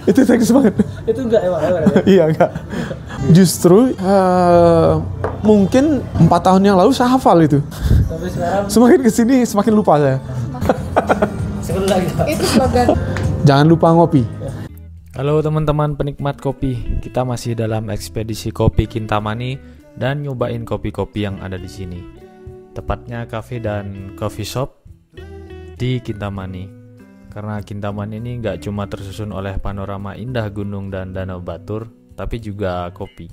Itu teknis banget. Itu enggak emang. Iya enggak. Justru mungkin 4 tahun yang lalu saya hafal itu. Tapi sekarang Semakin kesini semakin lupa saya. sekali lagi Pak. Itu slogan. Jangan lupa ngopi. Halo teman-teman penikmat kopi, kita masih dalam ekspedisi kopi Kintamani dan nyobain kopi-kopi yang ada di sini. Tepatnya cafe dan coffee shop di Kintamani. Karena Kintamani ini nggak cuma tersusun oleh panorama indah gunung dan danau Batur, tapi juga kopi.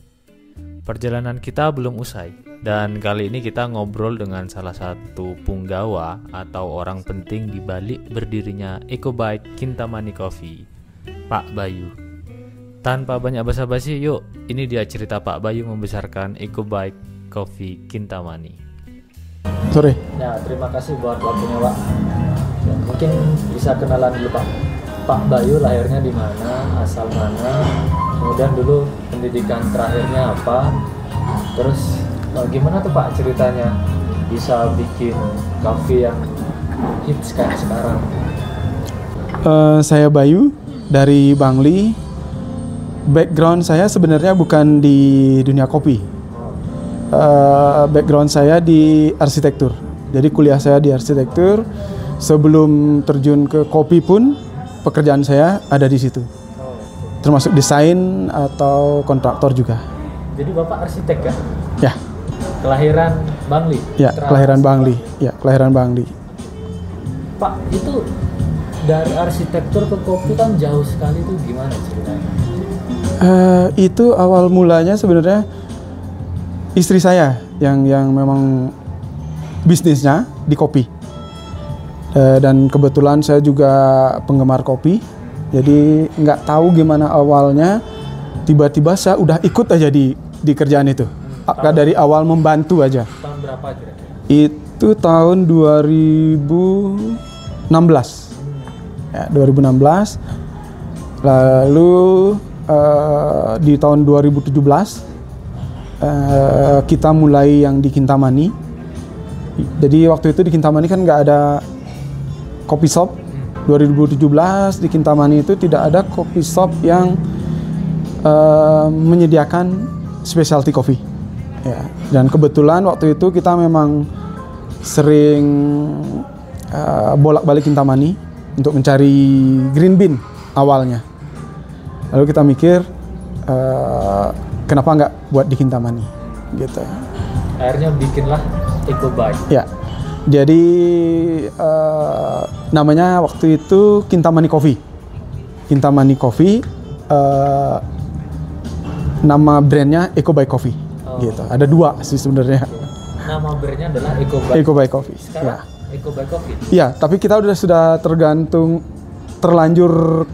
Perjalanan kita belum usai, dan kali ini kita ngobrol dengan salah satu punggawa atau orang penting di balik berdirinya Ecobike Kintamani Coffee, Pak Bayu. Tanpa banyak basa-basi, yuk ini dia cerita Pak Bayu membesarkan Ecobike Coffee Kintamani. Sorry. Ya, terima kasih buat waktunya Pak. Ya, mungkin bisa kenalan dulu Pak. Pak Bayu lahirnya di mana, asal mana, kemudian dulu pendidikan terakhirnya apa, terus gimana tuh Pak ceritanya bisa bikin kafe yang hits kayak sekarang? Saya Bayu dari Bangli. Background saya sebenarnya bukan di dunia kopi. Background saya di arsitektur. Jadi kuliah saya di arsitektur. Sebelum terjun ke kopi pun pekerjaan saya ada di situ. Termasuk desain atau kontraktor juga. Jadi Bapak arsitek ya? Ya. Kelahiran Bangli? Ya, kelahiran Bangli. Ya, kelahiran Bangli. Pak, itu dari arsitektur ke kopi kan jauh sekali tuh, gimana ceritanya? Itu awal mulanya sebenarnya istri saya yang memang bisnisnya di kopi. Dan kebetulan saya juga penggemar kopi. Jadi nggak tahu gimana awalnya, tiba-tiba saya udah ikut aja di kerjaan itu. Dari awal membantu aja. Tahun berapa kira-kira? Itu tahun 2016. Ya, 2016. Lalu di tahun 2017 kita mulai yang di Kintamani. Jadi waktu itu di Kintamani kan nggak ada kopi shop. 2017 di Kintamani itu tidak ada kopi shop yang menyediakan specialty coffee. Ya, dan kebetulan waktu itu kita memang sering bolak-balik Kintamani untuk mencari green bean awalnya. Lalu kita mikir kenapa nggak buat di Kintamani gitu. Akhirnya bikinlah Ecobike. Ya, jadi namanya waktu itu Kintamani Coffee. Kintamani Coffee, nama brandnya Ecobike Coffee. Gitu. Ada 2 sih sebenarnya. Nama brandnya adalah Ecobike. Ecobike Coffee. Sekarang Ecobike Coffee. Iya, tapi kita sudah terlanjur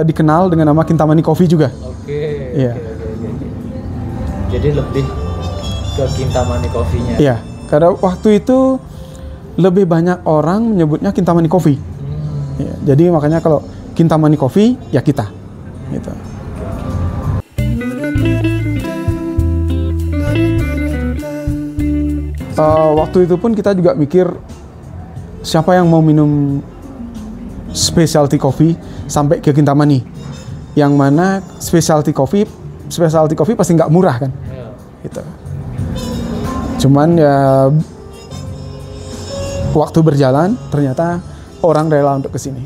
dikenal dengan nama Kintamani Coffee juga. Oke. Iya. Jadi lebih ke Kintamani Coffee-nya. Iya, karena waktu itu lebih banyak orang menyebutnya Kintamani Coffee. Ya, jadi makanya kalau Kintamani Coffee ya kita. Gitu. Waktu itu pun kita juga mikir siapa yang mau minum specialty coffee sampai ke Kintamani. Yang mana specialty coffee pasti nggak murah kan. Gitu. Cuman ya waktu berjalan ternyata orang rela untuk kesini.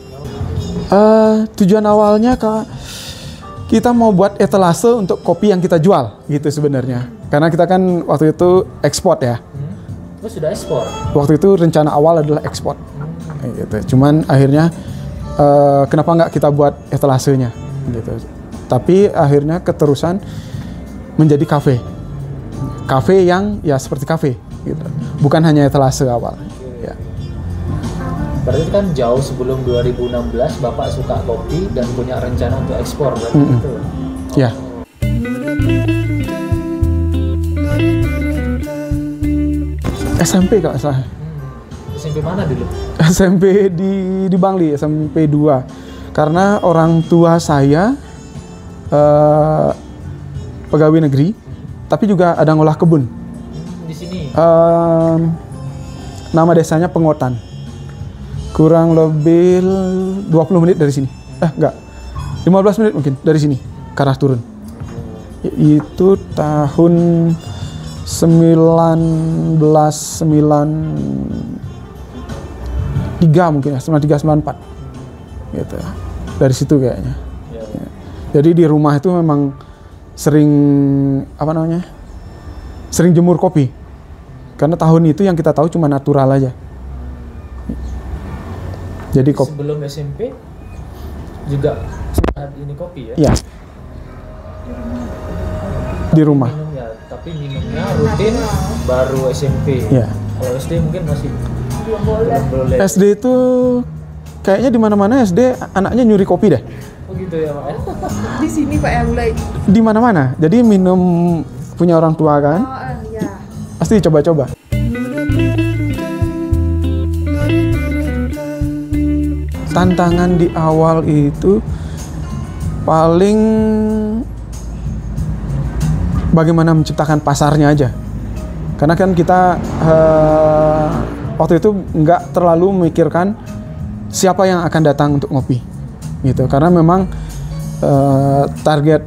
Tujuan awalnya kita mau buat etalase untuk kopi yang kita jual gitu sebenarnya. Karena kita kan waktu itu ekspor ya. Oh, sudah ekspor? Waktu itu rencana awal adalah ekspor. Gitu. Cuman akhirnya kenapa nggak kita buat etalasenya gitu. Tapi akhirnya keterusan menjadi kafe. Kafe yang ya seperti kafe gitu. Bukan hanya etalase awal. Ya. Berarti kan jauh sebelum 2016 Bapak suka kopi dan punya rencana untuk ekspor berarti gitu. Ya. SMP kalau salah. SMP mana dulu? SMP di Bangli, SMP 2. Karena orang tua saya pegawai negeri, tapi juga ada ngolah kebun. Di sini? Nama desanya Pengotan. Kurang lebih 20 menit dari sini. Enggak. 15 menit mungkin dari sini ke arah turun. Itu tahun 1993 mungkin ya, 93 94 gitu. Dari situ kayaknya. Ya. Jadi di rumah itu memang sering sering jemur kopi. Karena tahun itu yang kita tahu cuma natural aja. Jadi sebelum SMP juga saat ini kopi ya? Iya. Di rumah. Minum ya, tapi minumnya rutin baru SMP. Iya. Kalau SD mungkin masih belum boleh. SD itu kayaknya di mana-mana SD anaknya nyuri kopi deh. Oh gitu ya, Pak. Di sini Pak yang mulai. Di mana-mana. Jadi minum punya orang tua kan. Ya. Pasti coba-coba. Tantangan di awal itu paling bagaimana menciptakan pasarnya aja. Karena kan kita waktu itu nggak terlalu memikirkan siapa yang akan datang untuk ngopi, gitu. Karena memang target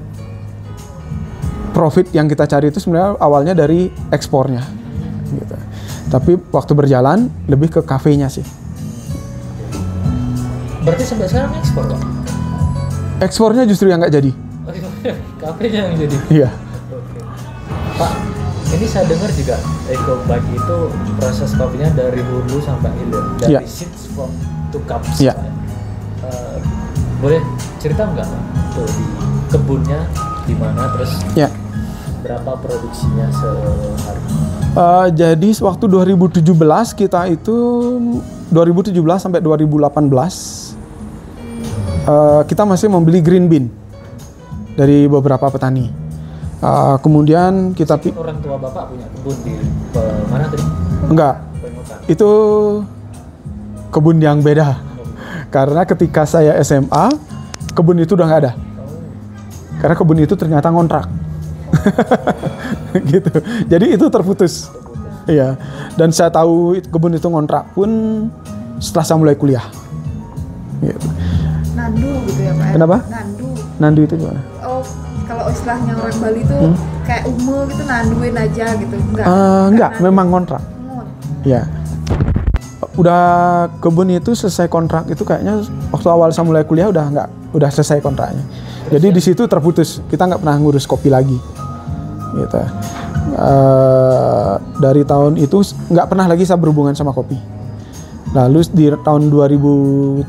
profit yang kita cari itu sebenarnya awalnya dari ekspornya, gitu. Tapi waktu berjalan lebih ke kafenya sih. Berarti sampai sekarang ekspor, Pak? Ekspornya justru yang nggak jadi. Kafenya yang jadi? Iya. Oke. Pak, ini saya dengar juga Eco Bike itu proses kopinya dari hulu sampai hilir, dari seeds from to cups. Iya. Boleh cerita nggak tuh di kebunnya di mana, terus berapa produksinya sehari? Jadi waktu 2017 kita itu 2017 sampai 2018 kita masih membeli green bean dari beberapa petani. Kemudian kita orang tua Bapak punya kebun di mana tadi? Enggak. Itu kebun yang beda. Karena ketika saya SMA, kebun itu udah nggak ada. Karena kebun itu ternyata ngontrak. Gitu. Jadi itu terputus. Iya. Dan saya tahu kebun itu ngontrak pun setelah saya mulai kuliah. Gitu. Nandu gitu ya Pak? Kenapa? Nandu itu gimana? Oh, kalau istilahnya orang Bali itu kayak gitu, nanduin aja gitu. Enggak, memang kontrak. Iya. Udah kebun itu selesai kontrak itu kayaknya waktu awal saya mulai kuliah udah selesai kontraknya. Jadi di situ terputus. Kita nggak pernah ngurus kopi lagi. Gitu. Dari tahun itu nggak pernah lagi saya berhubungan sama kopi. Lalu di tahun 2016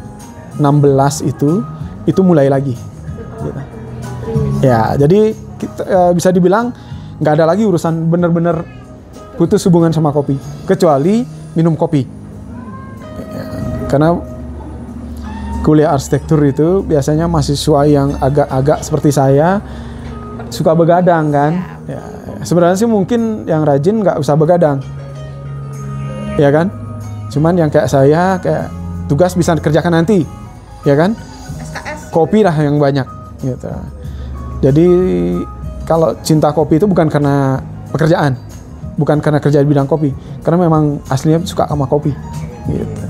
itu mulai lagi. Gitu. Ya, jadi kita, bisa dibilang nggak ada lagi urusan bener-bener putus hubungan sama kopi, kecuali minum kopi. Ya, karena kuliah arsitektur itu biasanya mahasiswa yang agak-agak seperti saya suka begadang kan. Ya, sebenarnya sih mungkin yang rajin nggak usah begadang, ya kan? Cuman yang kayak saya kayak tugas bisa dikerjakan nanti, ya kan? SKS. Kopi lah yang banyak, gitu. Jadi kalau cinta kopi itu bukan karena pekerjaan, bukan karena kerja di bidang kopi, karena memang aslinya suka sama kopi, gitu.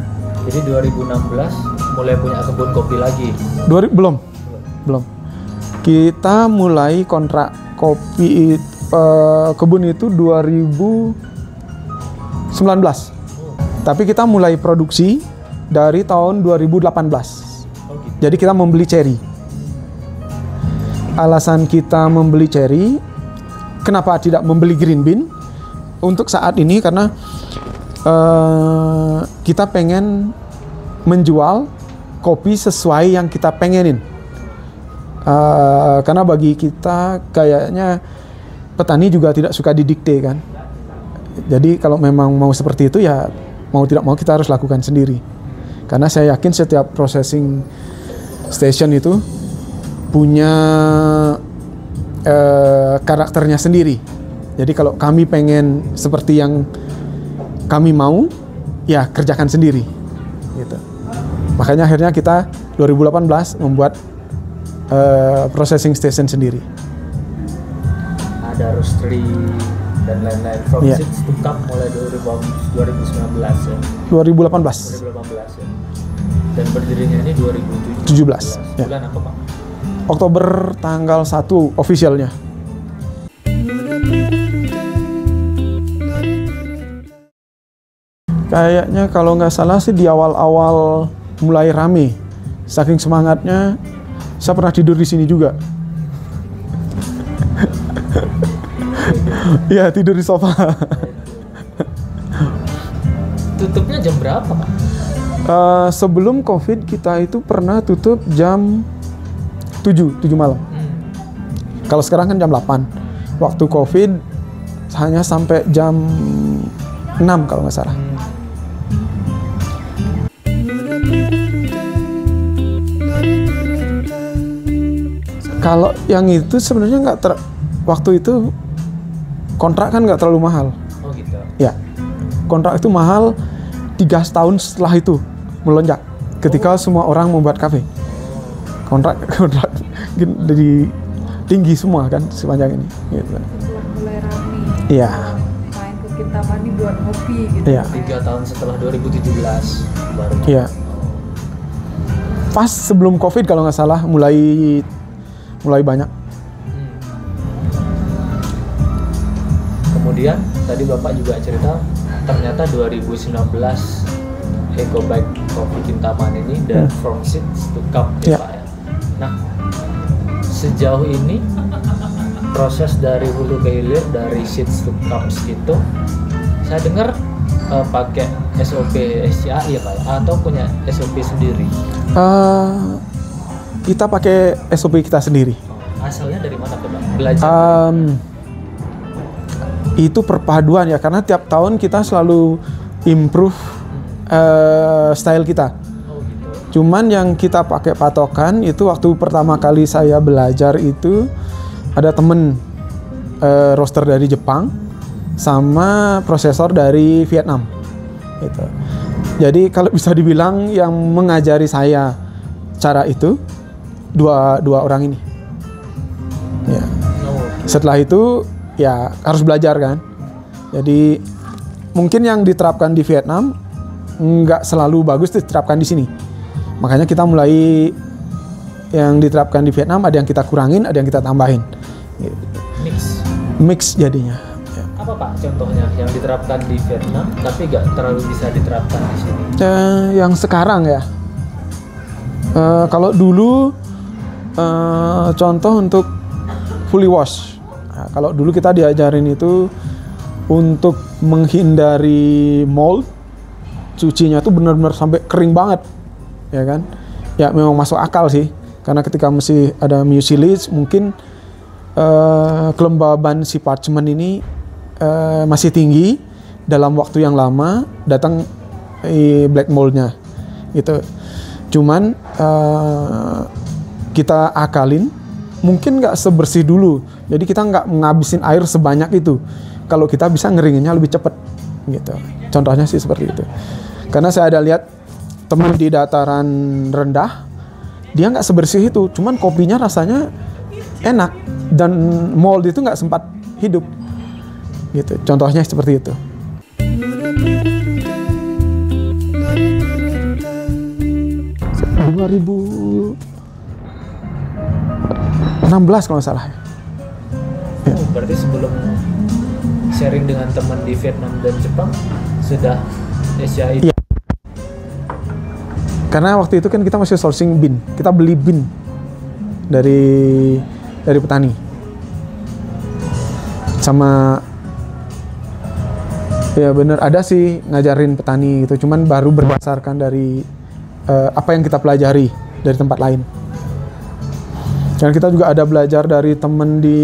Jadi 2016 mulai punya kebun kopi lagi? Belum. Kita mulai kontrak kopi kebun itu 2019. Tapi kita mulai produksi dari tahun 2018. Jadi kita membeli cherry. Alasan kita membeli cherry, kenapa tidak membeli green bean? Untuk saat ini karena kita pengen menjual kopi sesuai yang kita pengenin. Karena bagi kita kayaknya petani juga tidak suka didikte kan. Jadi kalau memang mau seperti itu ya mau tidak mau kita harus lakukan sendiri. Karena saya yakin setiap processing station itu punya karakternya sendiri. Jadi kalau kami pengen seperti yang kami mau, ya kerjakan sendiri. Gitu. Makanya akhirnya kita 2018 membuat processing station sendiri. Ada roastery dan lain-lain. From seeds to cup mulai 2019 ya. 2018 ya. Dan berdirinya ini 2017. Ya. Bulan apa Pak? Oktober tanggal 1 officialnya. Kayaknya kalau nggak salah sih di awal-awal mulai rame. Saking semangatnya, saya pernah tidur di sini juga. Iya, tidur di sofa. Tutupnya jam berapa, Pak? Sebelum COVID kita itu pernah tutup jam 7 malam. Kalau sekarang kan jam 8. Waktu COVID hanya sampai jam 6 kalau nggak salah. Kalau yang itu sebenarnya waktu itu kontrak kan nggak terlalu mahal. Oh gitu. Ya, kontrak itu mahal 3 tahun setelah itu melonjak. Ketika semua orang membuat kafe, kontrak jadi tinggi semua kan sepanjang ini. Gitu. Setelah mulai rame. Iya. Main ke Kintamani buat ngopi gitu. Iya. 3 tahun setelah 2017 baru. Iya. Pas sebelum COVID kalau nggak salah mulai banyak. Kemudian tadi Bapak juga cerita ternyata 2019 Eco Bike Coffee Kintamani ini dan from seeds to cup ya, Ya. Pak ya. Nah, sejauh ini proses dari hulu ke hilir dari seeds to cups itu saya dengar pakai SOP SCAI ya Pak ya, atau punya SOP sendiri? Kita pakai SOP kita sendiri. Asalnya dari mana tuh Pak? Belajar? Itu perpaduan ya, karena tiap tahun kita selalu improve style kita. Oh gitu. Cuman yang kita pakai patokan itu waktu pertama kali saya belajar itu ada temen roaster dari Jepang sama prosesor dari Vietnam. Gitu. Jadi kalau bisa dibilang yang mengajari saya cara itu dua orang ini. Ya. Setelah itu ya harus belajar kan. Jadi mungkin yang diterapkan di Vietnam nggak selalu bagus diterapkan di sini. Makanya kita mulai yang diterapkan di Vietnam ada yang kita kurangin, ada yang kita tambahin. Mix jadinya. Ya. Apa Pak contohnya yang diterapkan di Vietnam tapi nggak terlalu bisa diterapkan di sini? Yang sekarang ya. Kalau dulu contoh untuk fully wash. Nah, kalau dulu kita diajarin itu untuk menghindari mold, cucinya tuh benar-benar sampai kering banget, ya kan? Ya memang masuk akal sih, karena ketika masih ada mucilage mungkin kelembaban si parchment ini masih tinggi, dalam waktu yang lama datang black moldnya, gitu. Cuman kita akalin, mungkin nggak sebersih dulu, jadi kita nggak ngabisin air sebanyak itu. Kalau kita bisa ngeringinnya lebih cepat, gitu. Contohnya sih seperti itu. Karena saya ada lihat teman di dataran rendah, dia nggak sebersih itu, cuman kopinya rasanya enak dan mold itu nggak sempat hidup, gitu. Contohnya seperti itu. Tahun 2016 kalau nggak salah. Ya. Oh, berarti sebelum sharing dengan teman di Vietnam dan Jepang sudah SCAI. Iya. Karena waktu itu kan kita masih sourcing bin, kita beli bin dari petani. Sama ya bener ada sih ngajarin petani gitu, cuman baru berdasarkan dari apa yang kita pelajari dari tempat lain. Dan kita juga ada belajar dari temen di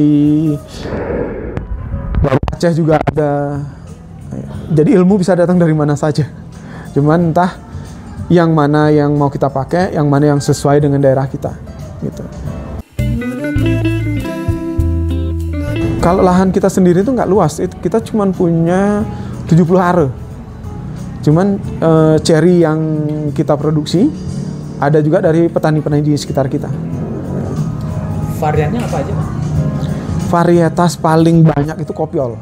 Aceh juga ada. Jadi ilmu bisa datang dari mana saja. Cuman entah yang mana yang mau kita pakai, yang mana yang sesuai dengan daerah kita, gitu. Kalau lahan kita sendiri itu nggak luas, itu kita cuman punya 70 are. Cuman cherry yang kita produksi ada juga dari petani-petani di sekitar kita. Variannya apa aja Pak? Varietas paling banyak itu kopiol.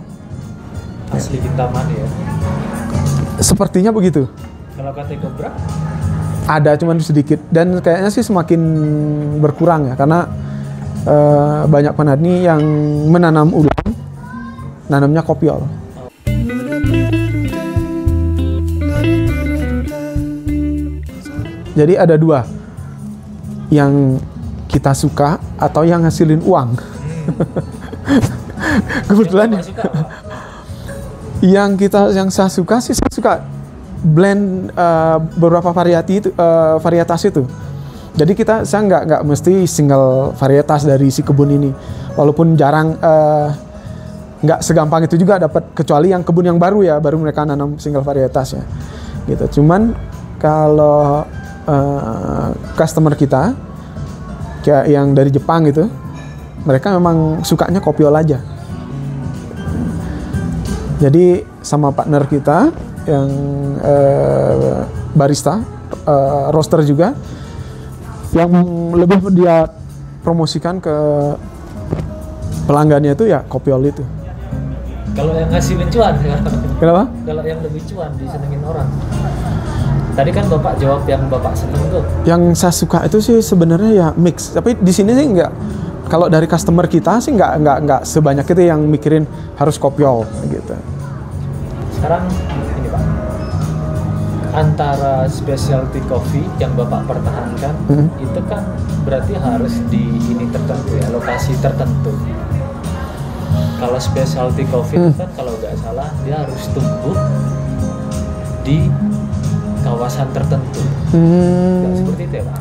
Asli Kintamani ya? Sepertinya begitu. Kalau kata Cobra? Ada cuman sedikit, dan kayaknya sih semakin berkurang ya, karena banyak petani yang menanam ulang, nanamnya kopiol. Jadi ada dua, yang kita suka atau yang ngasilin uang. Kebetulan yang saya suka sih, saya suka blend beberapa varietas itu. Jadi saya nggak mesti single varietas dari si kebun ini, walaupun jarang, nggak segampang itu juga dapat, kecuali yang kebun yang baru ya, baru mereka nanam single varietas ya, gitu. Cuman kalau customer kita kayak yang dari Jepang gitu, mereka memang sukanya kopiol aja. Jadi sama partner kita yang barista, roaster juga, yang lebih dia promosikan ke pelanggannya itu ya kopiol itu. Kalau yang ngasilin cuan ya. Kenapa? Kalau yang lebih cuan disenengin orang. Tadi kan Bapak jawab yang Bapak seneng tuh. Yang saya suka itu sih sebenarnya ya mix. Tapi di sini sih nggak. Kalau dari customer kita sih nggak sebanyak itu yang mikirin harus kopiol gitu. Sekarang ini Pak, antara specialty coffee yang Bapak pertahankan itu kan berarti harus di ini tertentu ya, lokasi tertentu. Kalau specialty coffee itu kan kalau nggak salah dia harus tumbuh di kawasan tertentu. Nggak seperti itu ya Pak?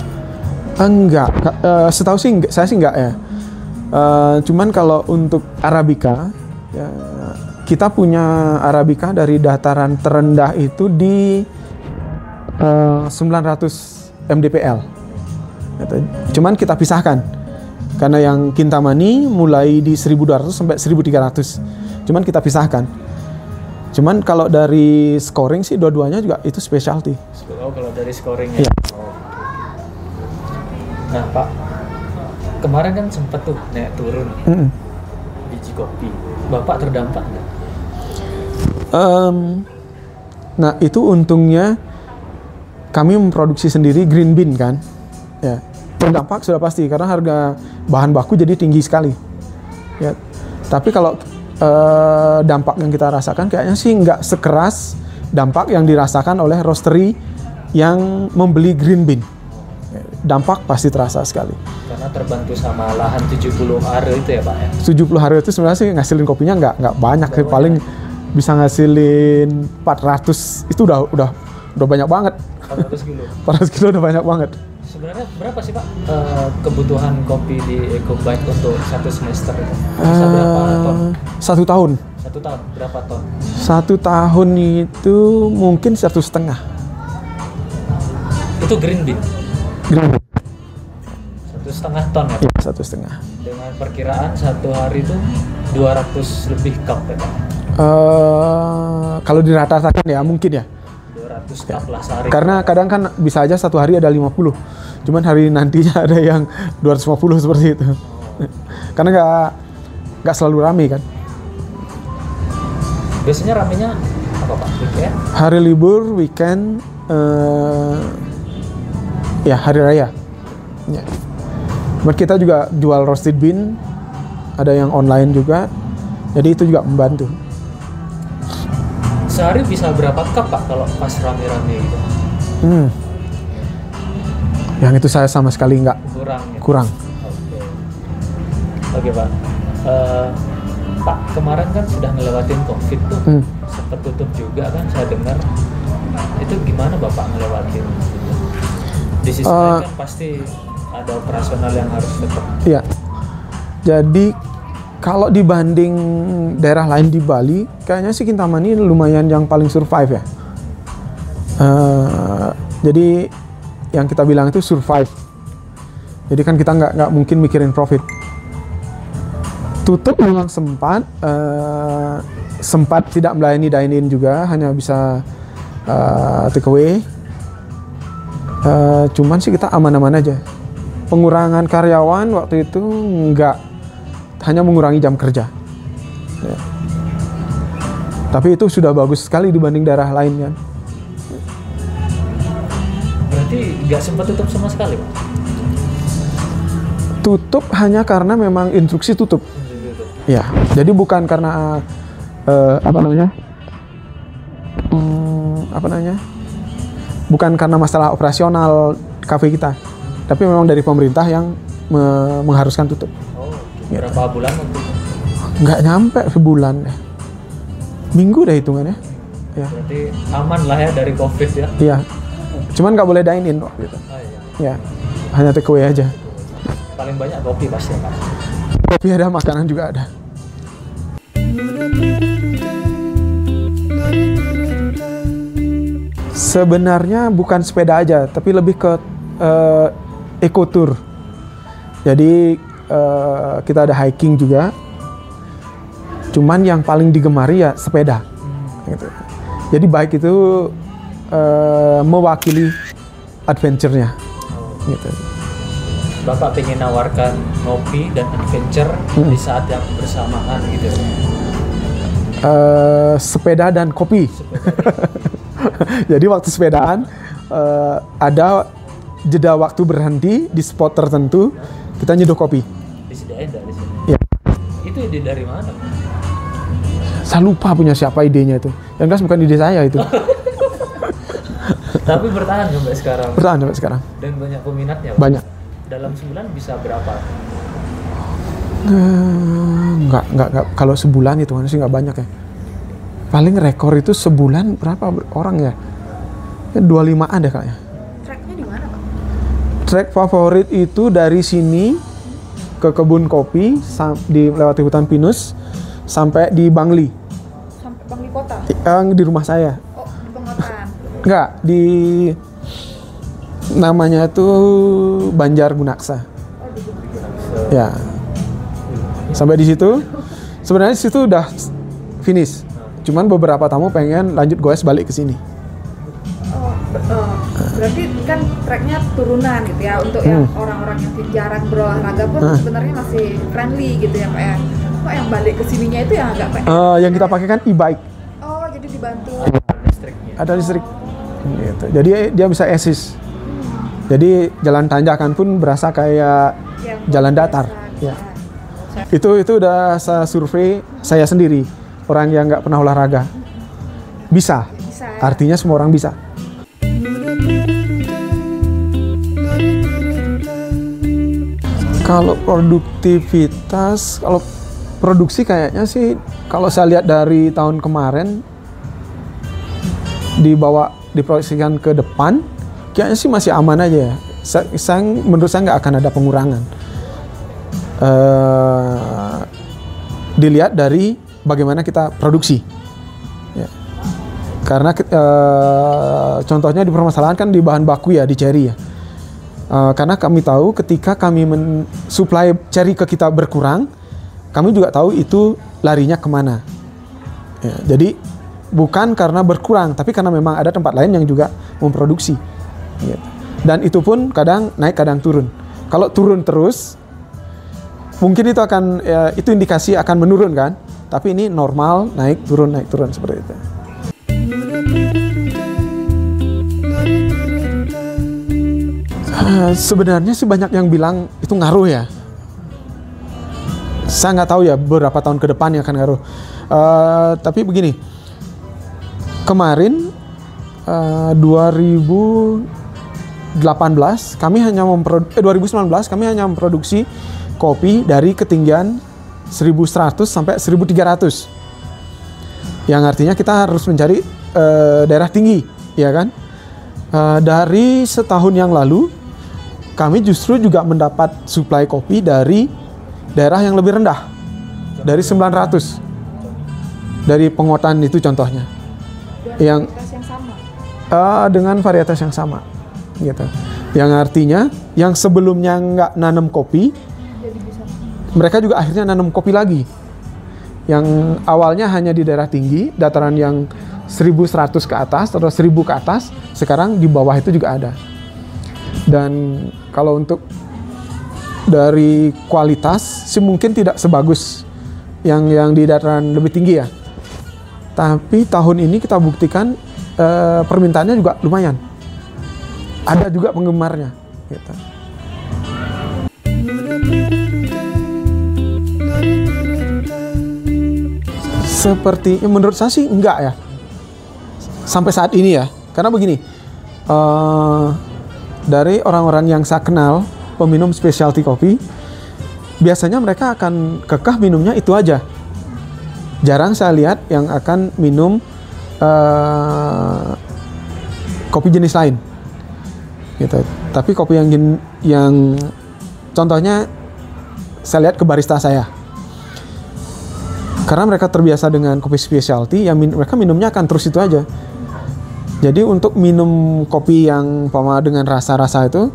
Enggak, setahu sih saya sih enggak ya. Cuman kalau untuk Arabica ya, kita punya Arabica dari dataran terendah itu di 900 mdpl. Cuman kita pisahkan, karena yang Kintamani mulai di 1200 sampai 1300. Cuman kita pisahkan. Cuman kalau dari scoring sih dua-duanya juga itu specialty. Oh, kalau dari scoringnya. Iya. Oh. Nah Pak, kemarin kan sempat tuh naik turun biji kopi. Bapak terdampak nggak? Nah itu untungnya kami memproduksi sendiri green bean kan. Ya, terdampak sudah pasti karena harga bahan baku jadi tinggi sekali. Ya, tapi kalau dampak yang kita rasakan kayaknya sih nggak sekeras dampak yang dirasakan oleh roastery yang membeli green bean. Dampak pasti terasa sekali. Karena terbantu sama lahan 70 are itu ya Pak ya? 70 are itu sebenarnya sih ngasilin kopinya nggak banyak sih, paling bisa ngasilin 400, itu udah banyak banget. 400 kilo? 400 kilo udah banyak banget. Sebenarnya berapa sih Pak kebutuhan kopi di EcoBite untuk satu semester itu? Bisa berapa ton? 1 tahun. 1 tahun berapa ton? 1 tahun itu mungkin 1,5. Itu green bean? Green bean. 1,5 ton ya? Iya, 1,5. Dengan perkiraan satu hari itu 200 lebih cup ya Pak? Kalau dirata-ratakan ya mungkin ya. 200 cup lah sehari. Karena kadang kan bisa aja satu hari ada 50. Cuman hari nantinya ada yang 250 seperti itu. Karena nggak selalu rame kan. Biasanya ramenya apa Pak? Weekend? Hari libur, weekend, ya hari raya. Ya. Buat kita juga jual roasted bean, ada yang online juga. Jadi itu juga membantu. Sehari bisa berapa cup Pak kalau pas rame-rame gitu? Yang itu saya sama sekali nggak kurang. Oke Pak. Pak kemarin kan sudah ngelewatin COVID tuh, sempat tutup juga kan saya dengar. Itu gimana Bapak ngelewatin? Di sisi lain kan pasti ada operasional yang harus tetap. Iya. Jadi kalau dibanding daerah lain di Bali, kayaknya sih Kintamani lumayan yang paling survive ya. Jadi yang kita bilang itu survive. Jadi kan kita nggak mungkin mikirin profit. Tutup memang sempat tidak melayani dine-in juga, hanya bisa take away. Cuman sih kita aman-aman aja. Pengurangan karyawan waktu itu hanya mengurangi jam kerja. Ya. Tapi itu sudah bagus sekali dibanding daerah lain kan. Berarti nggak sempat tutup sama sekali Pak? Tutup hanya karena memang instruksi tutup. Ya, jadi bukan karena bukan karena masalah operasional kafe kita, tapi memang dari pemerintah yang mengharuskan tutup. Oh, berapa bulan waktu itu? Nggak nyampe sebulan deh. Minggu deh hitungannya. Ya. Berarti aman lah ya dari COVID ya? Iya. Cuman nggak boleh dine in waktu itu. Oh, iya. Ya, hanya take away aja. Paling banyak kopi pasti ya, Pak? Kopi ada, makanan juga ada. Sebenarnya bukan sepeda aja, tapi lebih ke eco-tour. Jadi kita ada hiking juga. Cuman yang paling digemari ya sepeda. Gitu. Jadi bike itu mewakili adventure-nya. Gitu. Bapak pengen nawarkan ngopi dan adventure di saat yang bersamaan gitu. Sepeda dan kopi. Jadi waktu sepedaan ada jeda waktu berhenti di spot tertentu, kita nyeduh kopi. Disediain dari sini. Ya. Itu ide dari mana? Saya lupa punya siapa idenya itu. Yang jelas bukan ide saya itu. Tapi bertahan sampai sekarang. Bertahan sampai sekarang. Dan banyak peminatnya, Pak? Banyak. Dalam sebulan bisa berapa? Enggak. Kalau sebulan itu sih nggak banyak ya. Paling rekor itu sebulan berapa orang ya? 25-an deh kayaknya. Tracknya di mana, Pak? Trek favorit itu dari sini ke kebun kopi, lewati hutan pinus, sampai di Bangli. Sampai Bangli Kota? Di rumah saya. Oh, di Pengotan. Enggak, namanya itu Banjar Gunaksa. Oh, di Bangli. Ya. Sampai di situ. Sebenarnya di situ udah finish. Cuman beberapa tamu pengen lanjut goes balik ke sini. Oh, berarti kan treknya turunan gitu ya untuk yang orang-orang yang jarang berolahraga pun sebenarnya masih friendly gitu ya, Pak ya. Kok yang balik ke sininya itu yang agak Yang kita pakai kan e-bike. Oh, jadi dibantu. Listriknya. Ada listrik. Gitu. Jadi dia bisa assist. Jadi jalan tanjakan pun berasa kayak Yang jalan datar. biasa, Ya. Itu udah saya survei saya sendiri, orang yang nggak pernah olahraga. Bisa. Bisa. Artinya semua orang bisa. Kalau produktivitas, kalau produksi kayaknya sih, kalau saya lihat dari tahun kemarin diproyeksikan ke depan, kayaknya sih masih aman aja ya. Menurut saya nggak akan ada pengurangan. Dilihat dari bagaimana kita produksi. Ya. Karena contohnya di permasalahan kan di bahan baku ya, di cherry ya. Karena kami tahu ketika kami mensuplai cherry ke kita berkurang, kami juga tahu itu larinya kemana. Ya, jadi bukan karena berkurang, tapi karena memang ada tempat lain yang juga memproduksi. Gitu. Dan itu pun kadang naik, kadang turun. Kalau turun terus, mungkin itu akan itu indikasi akan menurun kan. Tapi ini normal, naik turun seperti itu. Sebenarnya sih banyak yang bilang itu ngaruh ya. Saya nggak tahu ya beberapa tahun ke depan yang akan ngaruh. Tapi begini, kemarin 2019 kami hanya 2019 kami hanya memproduksi kopi dari ketinggian 1100 sampai 1300. Yang artinya kita harus mencari daerah tinggi, ya kan? Dari setahun yang lalu kami justru juga mendapat suplai kopi dari daerah yang lebih rendah, dari 900, dari Pengotan itu contohnya, yang sama. Dengan varietas yang sama, gitu. Yang artinya yang sebelumnya nggak nanam kopi, Jadi bisa. mereka juga akhirnya nanam kopi lagi. Yang awalnya hanya di daerah tinggi, dataran yang 1100 ke atas atau 1000 ke atas, sekarang di bawah itu juga ada. Dan kalau untuk dari kualitas sih mungkin tidak sebagus yang di dataran lebih tinggi ya. Tapi tahun ini kita buktikan permintaannya juga lumayan. Ada juga penggemarnya gitu. Seperti menurut saya sih enggak ya. Sampai saat ini ya. Karena begini, dari orang-orang yang saya kenal peminum specialty kopi, biasanya mereka akan kekeh minumnya itu aja. Jarang saya lihat yang akan minum kopi jenis lain, gitu. Tapi kopi yang contohnya saya lihat ke barista saya, karena mereka terbiasa dengan kopi specialty, yang mereka minumnya akan terus itu aja. Jadi untuk minum kopi yang umpama dengan rasa-rasa itu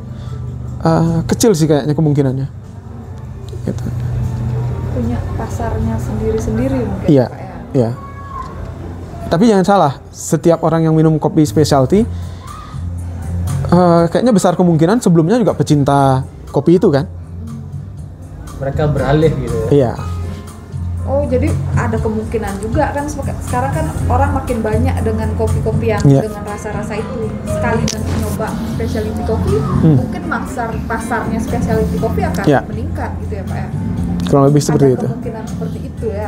kecil sih kayaknya kemungkinannya. Gitu. Punya pasarnya sendiri-sendiri mungkin. Iya, Pak, ya. iya. Tapi jangan salah, setiap orang yang minum kopi specialty kayaknya besar kemungkinan sebelumnya juga pecinta kopi itu kan? Mereka beralih gitu ya. Iya. Oh, jadi ada kemungkinan juga kan sekarang kan orang makin banyak dengan kopi-kopi yang Iya. dengan rasa-rasa itu. Sekali nanti nyoba specialty kopi, mungkin pasarnya specialty kopi akan Iya. meningkat gitu ya Pak ya. Kurang lebih seperti Ada itu. kemungkinan seperti itu ya.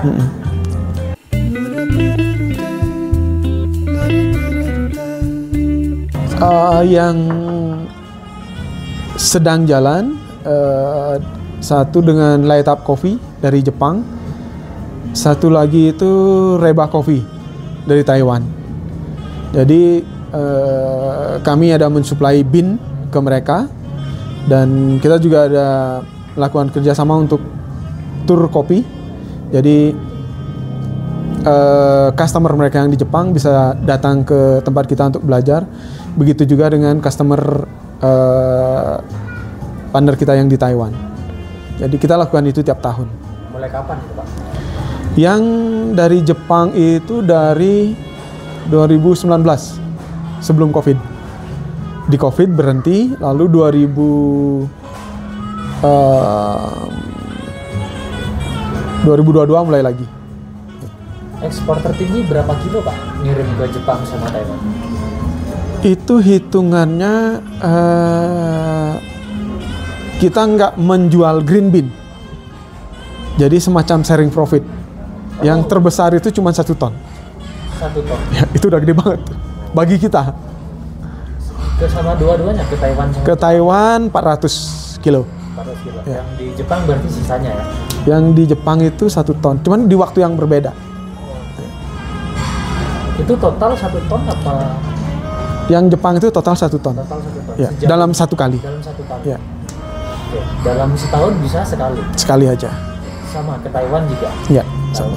Yang sedang jalan satu dengan Light Up Coffee dari Jepang, satu lagi itu Reba Coffee dari Taiwan. Jadi kami ada mensuplai bin ke mereka, dan kita juga ada melakukan kerjasama untuk tur kopi. Jadi customer mereka yang di Jepang bisa datang ke tempat kita untuk belajar. Begitu juga dengan customer partner kita yang di Taiwan. Jadi kita lakukan itu tiap tahun. Mulai kapan itu Pak? Yang dari Jepang itu dari 2019, sebelum COVID. Di COVID berhenti, lalu 2022 mulai lagi. Ekspor tertinggi berapa kilo Pak ngirim ke Jepang sama Taiwan? Itu hitungannya kita nggak menjual green bean, jadi semacam sharing profit. Yang terbesar itu cuma 1 ton. 1 ton. Ya, itu udah gede banget tuh bagi kita. Ke sama dua-duanya, ke Taiwan sama Ke Taiwan 400 kilo. 400 kilo. Ya. Yang di Jepang berarti sisanya ya? Yang di Jepang itu 1 ton, cuman di waktu yang berbeda. Itu total 1 ton apa? Yang Jepang itu total 1 ton. Total 1 ton. Ya, Sejam- dalam 1 kali. Dalam 1 kali. Ya, Oke. Dalam setahun bisa sekali. sekali aja. Sama ke Taiwan juga. Ya, sama.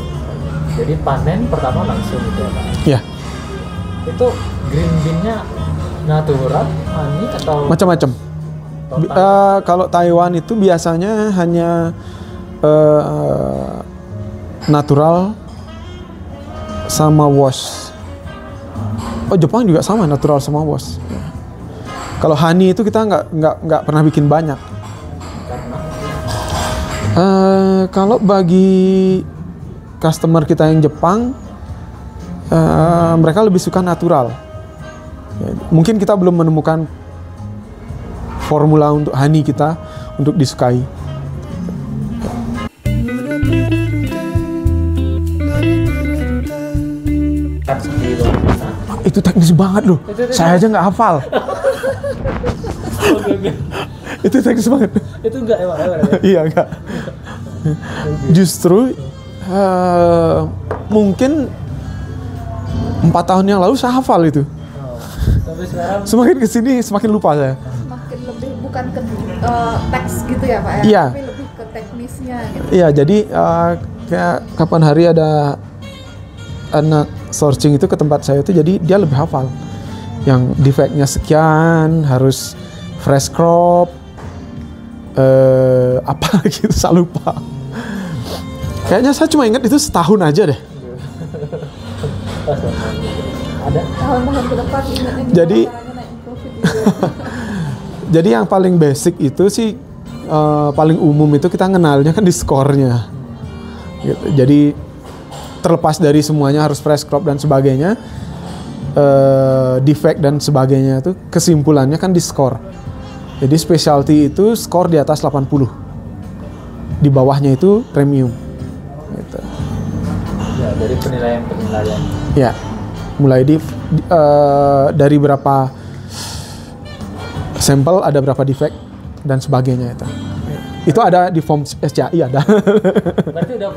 Jadi panen pertama langsung gitu ya Pak. Ya, Itu green bean-nya natural, honey atau macam-macam. total? Kalau Taiwan itu biasanya hanya natural sama wash. Oh, Jepang juga sama, natural sama wash. Ya. Kalau honey itu kita nggak pernah bikin banyak. Karena Kalau bagi customer kita yang Jepang, mereka lebih suka natural. Ya, mungkin kita belum menemukan formula untuk honey kita untuk disukai. gitu. Itu teknis banget loh. Saya aja nggak hafal. Itu teknis banget. Itu enggak emang. Iya enggak. Justru mungkin 4 tahun yang lalu saya hafal itu. Tapi sekarang Semakin kesini semakin lupa saya. Semakin lebih bukan ke teks gitu ya Pak ya, Iya. tapi lebih ke teknisnya gitu. Iya, jadi kayak kapan hari ada anak sourcing itu ke tempat saya itu, jadi dia lebih hafal. Yang defeknya sekian, harus fresh crop, apa gitu, saya lupa. Kayaknya saya cuma ingat itu setahun aja deh. ada Tahun-tahun ke depan ingatnya gimana Jadi- caranya naik profit gitu ya. Jadi yang paling basic itu sih, paling umum itu kita kenalnya kan di skornya. Gitu. Jadi terlepas dari semuanya harus fresh crop dan sebagainya, defect dan sebagainya itu kesimpulannya kan di skor. Jadi specialty itu skor di atas 80. di bawahnya itu premium. Gitu. Ya, dari penilaian. Ya, mulai dari berapa sampel, ada berapa defect dan sebagainya itu. Itu ada di form SCI ada. Berarti udah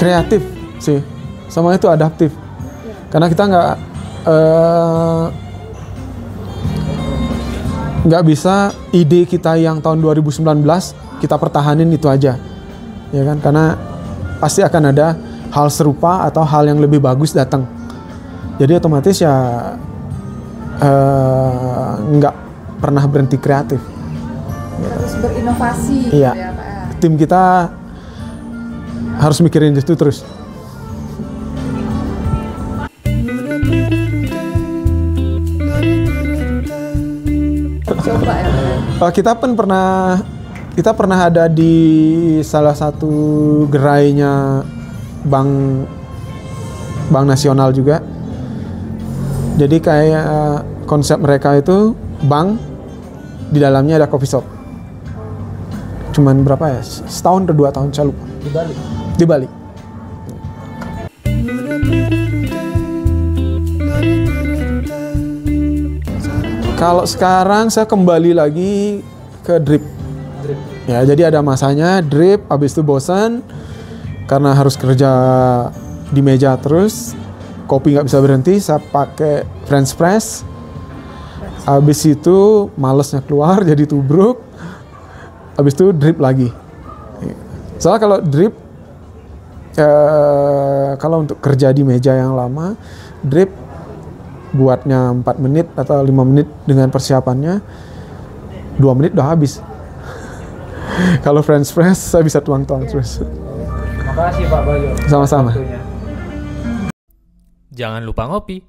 Kreatif sih, sama itu adaptif. Karena kita nggak bisa ide kita yang tahun 2019 kita pertahanin itu aja, ya kan? Karena pasti akan ada hal serupa atau hal yang lebih bagus datang. Jadi otomatis ya nggak pernah berhenti kreatif. Harus berinovasi Iya. gitu ya Pak ya. Tim kita harus mikirin itu terus. Coba ya Pak ya. Kita pernah ada di salah satu gerainya bank nasional juga. Jadi kayak konsep mereka itu bank, di dalamnya ada coffee shop. Cuman berapa ya? Setahun atau 2 tahun saya lupa. Di Bali. Kalau sekarang saya kembali lagi ke drip. Ya, jadi ada masanya drip, habis itu bosan karena harus kerja di meja terus, kopi nggak bisa berhenti, saya pakai French press. Habis itu malesnya keluar jadi tubruk. Habis itu drip lagi. Soalnya kalau drip, kalau untuk kerja di meja yang lama, drip buatnya 4 menit atau 5 menit dengan persiapannya, 2 menit udah habis. Kalau French press saya bisa tuang-tuang terus. Makasih Pak Bayu. Sama-sama. Jangan lupa ngopi.